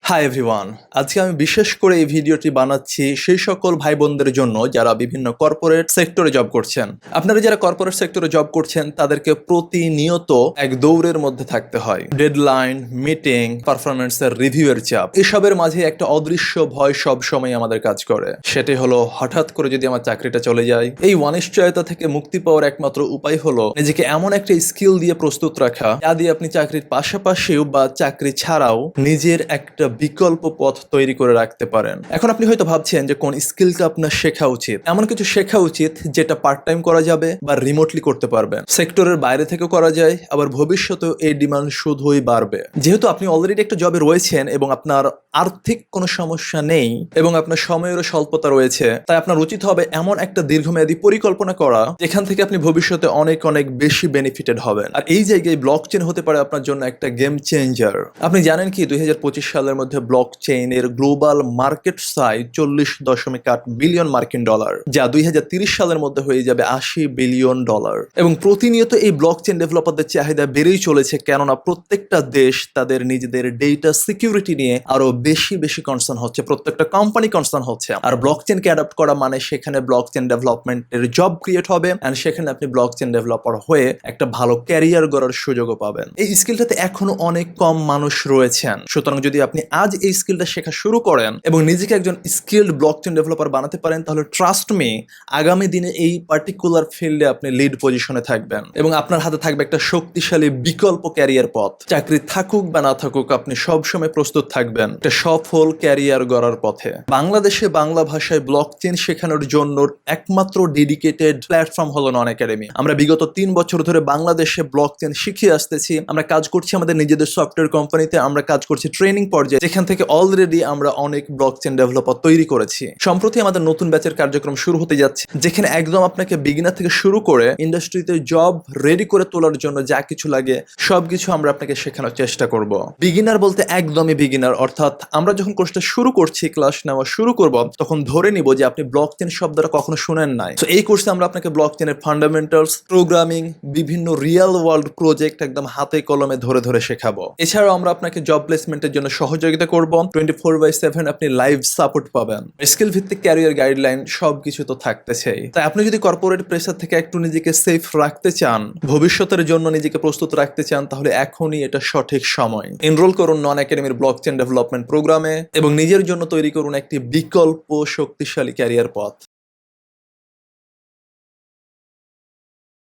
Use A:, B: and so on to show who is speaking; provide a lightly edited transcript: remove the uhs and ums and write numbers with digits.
A: Hi everyone, আজকে আমি বিশেষ করে এই ভিডিওটি বানাচ্ছি সেই সকল ভাই বোনদের জন্য যারা বিভিন্ন কর্পোরেট সেক্টরে জব করছেন। আপনারা যারা কর্পোরেট সেক্টরে জব করছেন তাদেরকে প্রতিনিয়ত এক দৌড়ের মধ্যে থাকতে হয়। ডেডলাইন, মিটিং, পারফরমেন্সের রিভিউয়ের চাপ, এসবের মাঝে একটা অদৃশ্য ভয় সব সময় আমাদের কাজ করে। সেটি হলো হঠাৎ করে যদি আমার চাকরিটা চলে যায়। এই অনিশ্চয়তা থেকে মুক্তি পাওয়ার একমাত্র উপায় হলো নিজেকে এমন একটা স্কিল দিয়ে প্রস্তুত রাখা যা দিয়ে আপনি চাকরির পাশাপাশিও বা চাকরি ছাড়াও নিজের একটা বিকল্প পথ তৈরি করে রাখতে পারেন। এখন আপনি হয়তো ভাবছেন যে কোন স্কিলটা আপনার শেখা উচিত। এমন কিছু শেখা উচিত যেটা পার্ট টাইম করা যাবে বা রিমোটলি করতে পারবেন, সেক্টরের বাইরে থেকে করা যায়, আবার ভবিষ্যতেও এই ডিমান্ড শুধুই বাড়বে। যেহেতু আপনি অলরেডি একটা জবে রয়েছেন এবং আপনার আর্থিক কোনো সমস্যা নেই এবং আপনার সময়েরও স্বল্পতা রয়েছে, তাই আপনার উচিত হবে এমন একটা দীর্ঘমেয়াদী পরিকল্পনা করা যেখান থেকে আপনি ভবিষ্যতে অনেক অনেক বেশি বেনিফিটেড হবেন। আর এই জায়গায় ব্লকচেন হতে পারে আপনার জন্য একটা গেম চেঞ্জার। আপনি জানেন কি 2025 সালের মধ্যে ব্লকচেইনের গ্লোবাল মার্কেট সাইজ 40.8 বিলিয়ন মার্কিন ডলার, যা 2030 সালের মধ্যে হয়ে যাবে 80 বিলিয়ন ডলার। এবং প্রতিনিয়ত এই ব্লকচেন ডেভেলপারদের চাহিদা বেড়েই চলেছে, কেননা প্রত্যেকটা দেশ তাদের নিজেদের ডেটা সিকিউরিটি নিয়ে আরো বেশি বেশি কনসার্ন হচ্ছে, প্রত্যেকটা কোম্পানি কনসার্ন হচ্ছে। আর ব্লকচেনকে অ্যাডাপ্ট করা মানে সেখানে ব্লকচেন ডেভেলপমেন্টের জব ক্রিয়েট হবে এন্ড সেখানে আপনি ব্লকচেন ডেভেলপার হয়ে একটা ভালো ক্যারিয়ার গড়ার সুযোগও পাবেন। এই স্কিলটাতে এখনো অনেক কম মানুষ রয়েছেন, সুতরাং যদি আপনি আজ এই স্কিলটা শেখা শুরু করেন এবং নিজেকে একজন স্কিলড ব্লকচেন ডেভেলপার বানাতে পারেন, তাহলে ট্রাস্ট মি, আগামী দিনে এই পার্টিকুলার ফিল্ডে আপনি লিড পজিশনে থাকবেন এবং আপনার হাতে থাকবে একটা শক্তিশালী বিকল্প ক্যারিয়ার পথ। চাকরি থাকুক বা না থাকুক, আপনি সবসময় প্রস্তুত থাকবেন একটা সফল ক্যারিয়ার গড়ার পথে। বাংলাদেশে বাংলা ভাষায় ব্লকচেন শেখানোর জন্য একমাত্র ডেডিকেটেড প্ল্যাটফর্ম হলো নন একাডেমি। আমরা বিগত 3 বছর ধরে বাংলাদেশে ব্লকচেন শিখিয়ে আসতেছি। আমরা কাজ করছি আমাদের নিজেদের সফটওয়্যার কোম্পানিতে, আমরা কাজ করছি ট্রেনিং পর্যায়ে, যেখান থেকে অলরেডি আমরা অনেক ব্লকচেন ডেভেলপার তৈরি করেছি। সম্প্রতি আমাদের নতুন ব্যাচের কার্যক্রম শুরু হতে যাচ্ছে, যেখানে একদম আপনাকে বিগিনার থেকে শুরু করে ইন্ডাস্ট্রিতে জব রেডি করে তোলার জন্য যা কিছু লাগে সবকিছু আমরা আপনাকে শেখানোর চেষ্টা করব। বিগিনার বলতে একদমই বিগিনার, অর্থাৎ আমরা যখন কোর্সটা শুরু করছি, ক্লাস নেওয়া শুরু করব, তখন ধরে নিব যে আপনি ব্লকচেন শব্দটা কখনো শুনেন নাই। তো এই কোর্সে আমরা আপনাকে ব্লকচেনের ফান্ডামেন্টালস, প্রোগ্রামিং, বিভিন্ন রিয়েল ওয়ার্ল্ড প্রজেক্ট একদম হাতে কলমে ধরে ধরে শেখাবো। এছাড়াও আমরা আপনাকে জব প্লেসমেন্টের জন্য সহযোগিতা করব। 24/7 আপনি লাইভ সাপোর্ট পাবেন। স্কিল ভিত্তিক ক্যারিয়ার গাইডলাইন সবকিছু তো থাকতেছেই। তাই আপনি যদি কর্পোরেট প্রেসার থেকে একটু নিজেকে সেফ রাখতে চান, ভবিষ্যতের জন্য নিজেকে প্রস্তুত রাখতে চান, তাহলে এখনই এটা সঠিক সময়। এনরোল করুন নন একাডেমির ব্লকচেন ডেভেলপমেন্ট প্রোগ্রামে এবং নিজের জন্য তৈরি করুন একটি বিকল্প শক্তিশালী ক্যারিয়ার পথ।